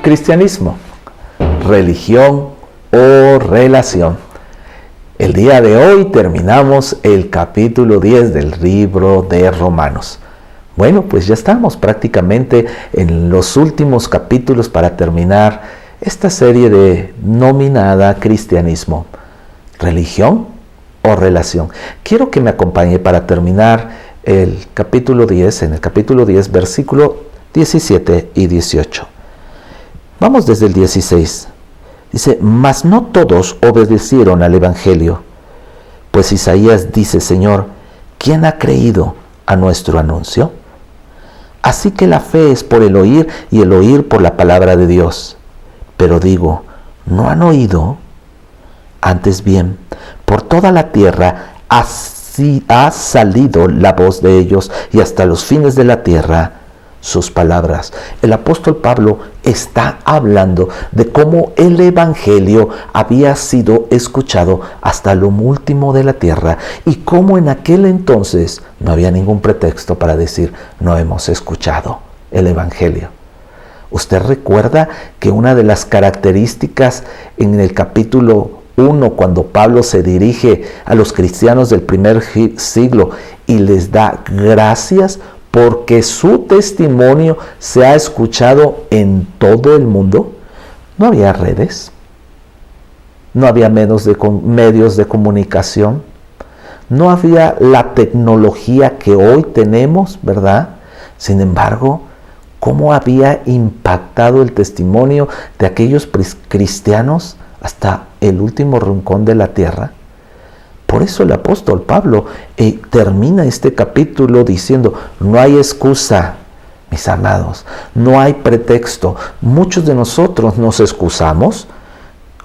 Cristianismo, religión o relación. El día de hoy terminamos el capítulo 10 del libro de Romanos. Bueno, pues ya estamos prácticamente en los últimos capítulos para terminar esta serie denominada Cristianismo, religión o relación. Quiero que me acompañe para terminar el capítulo 10, en el capítulo 10, versículo 17 y 18. Vamos desde el 16. Dice, mas no todos obedecieron al Evangelio, pues Isaías dice, Señor, ¿quién ha creído a nuestro anuncio? Así que la fe es por el oír y el oír por la palabra de Dios. Pero digo, ¿no han oído? Antes bien, por toda la tierra así ha salido la voz de ellos y hasta los fines de la tierra sus palabras. El apóstol Pablo está hablando de cómo el Evangelio había sido escuchado hasta lo último de la tierra y cómo en aquel entonces no había ningún pretexto para decir no hemos escuchado el Evangelio. Usted recuerda que una de las características en el capítulo 1, cuando Pablo se dirige a los cristianos del primer siglo y les da gracias porque su testimonio se ha escuchado en todo el mundo. No había redes, no había medios de comunicación, no había la tecnología que hoy tenemos, ¿verdad? Sin embargo, ¿cómo había impactado el testimonio de aquellos cristianos hasta el último rincón de la tierra? Por eso el apóstol Pablo termina este capítulo diciendo, no hay excusa, mis amados, no hay pretexto. Muchos de nosotros nos excusamos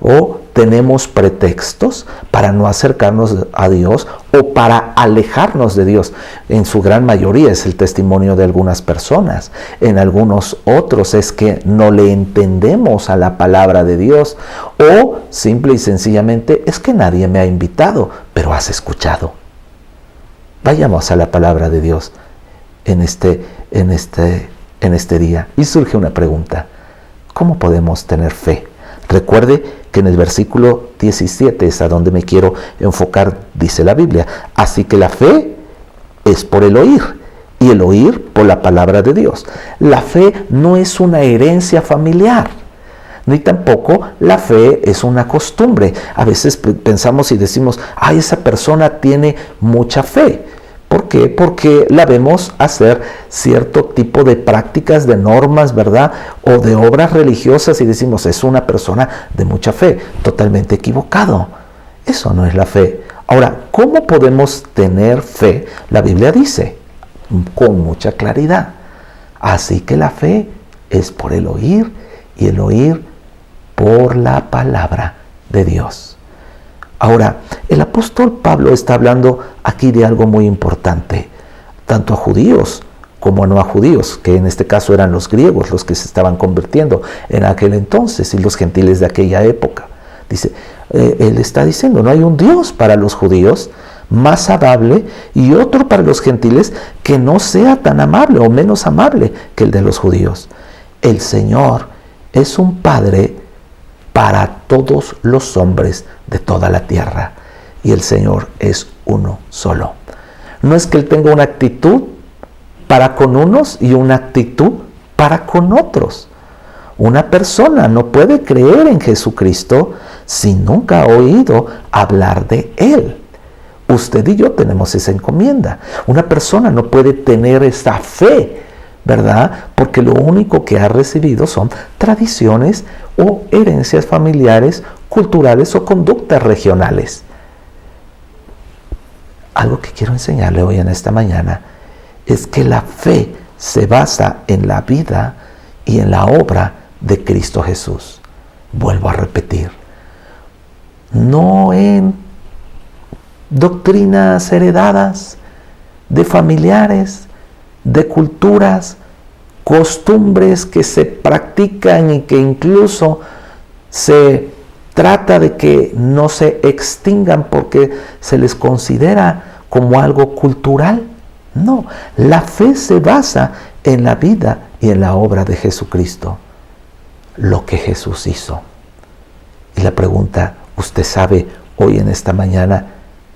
o tenemos pretextos para no acercarnos a Dios o para alejarnos de Dios. En su gran mayoría es el testimonio de algunas personas. En algunos otros es que no le entendemos a la palabra de Dios o simple y sencillamente es que nadie me ha invitado, pero has escuchado. Vayamos a la palabra de Dios en este día. Y surge una pregunta. ¿Cómo podemos tener fe? Recuerde que en el versículo 17 es a donde me quiero enfocar, dice la Biblia. Así que la fe es por el oír y el oír por la palabra de Dios. La fe no es una herencia familiar, ni tampoco la fe es una costumbre. A veces pensamos y decimos, ay, esa persona tiene mucha fe. ¿Por qué? Porque la vemos hacer cierto tipo de prácticas, de normas, ¿verdad? O de obras religiosas y decimos, es una persona de mucha fe. Totalmente equivocado. Eso no es la fe. Ahora, ¿cómo podemos tener fe? La Biblia dice, con mucha claridad, así que la fe es por el oír y el oír por la palabra de Dios. Ahora, el apóstol Pablo está hablando aquí de algo muy importante, tanto a judíos como a no a judíos, que en este caso eran los griegos los que se estaban convirtiendo en aquel entonces y los gentiles de aquella época. Dice, él está diciendo, no hay un Dios para los judíos más amable y otro para los gentiles que no sea tan amable o menos amable que el de los judíos. El Señor es un Padre para todos los hombres de toda la tierra. Y el Señor es uno solo. No es que Él tenga una actitud para con unos y una actitud para con otros. Una persona no puede creer en Jesucristo si nunca ha oído hablar de Él. Usted y yo tenemos esa encomienda. Una persona no puede tener esa fe, ¿verdad? Porque lo único que ha recibido son tradiciones o herencias familiares, culturales o conductas regionales. Algo que quiero enseñarle hoy en esta mañana es que la fe se basa en la vida y en la obra de Cristo Jesús. Vuelvo a repetir, no en doctrinas heredadas de familiares, de culturas, costumbres que se practican y que incluso se trata de que no se extingan porque se les considera como algo cultural. No, la fe se basa en la vida y en la obra de Jesucristo. lo que Jesús hizo. Y la pregunta, ¿usted sabe hoy en esta mañana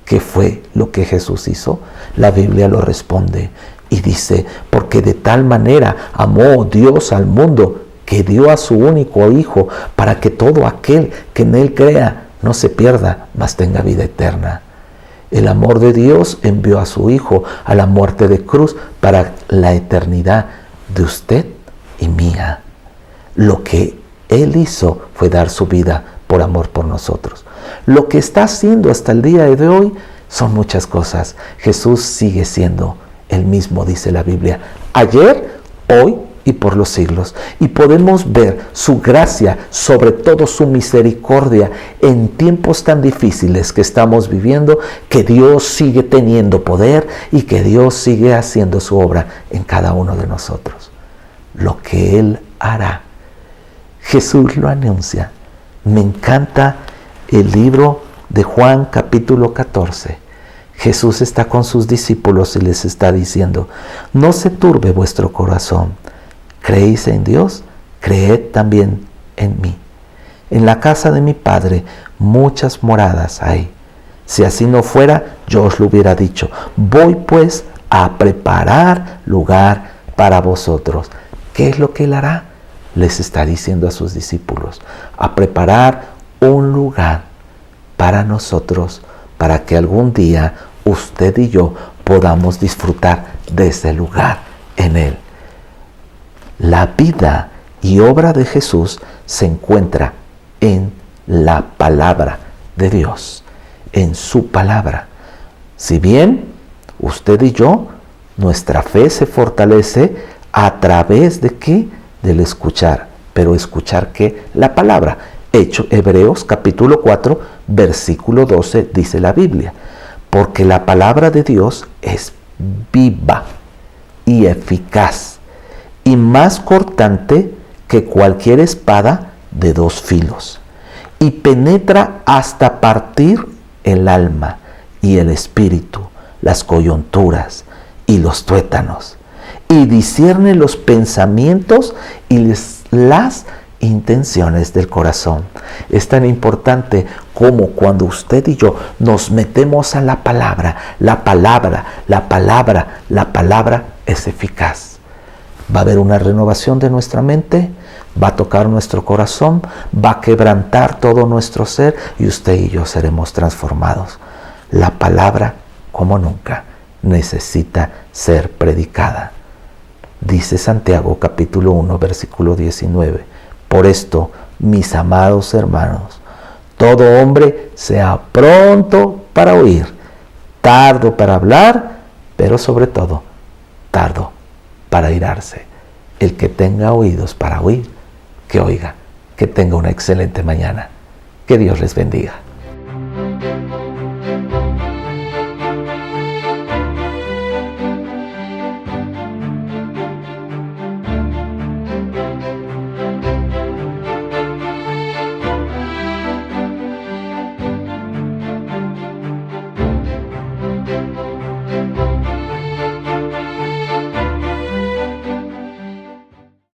qué fue lo que Jesús hizo? La Biblia lo responde y dice, porque de tal manera amó Dios al mundo que dio a su único Hijo para que todo aquel que en Él crea no se pierda, mas tenga vida eterna. El amor de Dios envió a su Hijo a la muerte de cruz para la eternidad de usted y mía. Lo que Él hizo fue dar su vida por amor por nosotros. Lo que está haciendo hasta el día de hoy son muchas cosas. Jesús sigue siendo el mismo, dice la Biblia, ayer, hoy y por los siglos. Y podemos ver su gracia, sobre todo su misericordia, en tiempos tan difíciles que estamos viviendo, que Dios sigue teniendo poder y que Dios sigue haciendo su obra en cada uno de nosotros. Lo que Él hará, Jesús lo anuncia. Me encanta el libro de Juan capítulo 14. Jesús está con sus discípulos y les está diciendo, no se turbe vuestro corazón. ¿Creéis en Dios? Creed también en mí. En la casa de mi Padre muchas moradas hay. Si así no fuera, yo os lo hubiera dicho. Voy pues a preparar lugar para vosotros. ¿Qué es lo que Él hará? Les está diciendo a sus discípulos, a preparar un lugar para nosotros, para que algún día usted y yo podamos disfrutar de ese lugar en Él. La vida y obra de Jesús se encuentra en la palabra de Dios, en su palabra. Si bien usted y yo, nuestra fe se fortalece a través de ¿qué? Del escuchar. Pero escuchar ¿qué? La palabra. Hebreos capítulo 4, versículo 12 dice la Biblia, porque la palabra de Dios es viva y eficaz y más cortante que cualquier espada de dos filos, y penetra hasta partir el alma y el espíritu, las coyunturas y los tuétanos, y discierne los pensamientos y las intenciones del corazón. Es tan importante como cuando usted y yo nos metemos a la palabra es eficaz. Va a haber una renovación de nuestra mente, va a tocar nuestro corazón, va a quebrantar todo nuestro ser y usted y yo seremos transformados. La palabra, como nunca, necesita ser predicada. Dice Santiago capítulo 1, versículo 19. Por esto, mis amados hermanos, todo hombre sea pronto para oír, tardo para hablar, pero sobre todo, tardo para airarse. El que tenga oídos para oír, que oiga. Que tenga una excelente mañana. Que Dios les bendiga.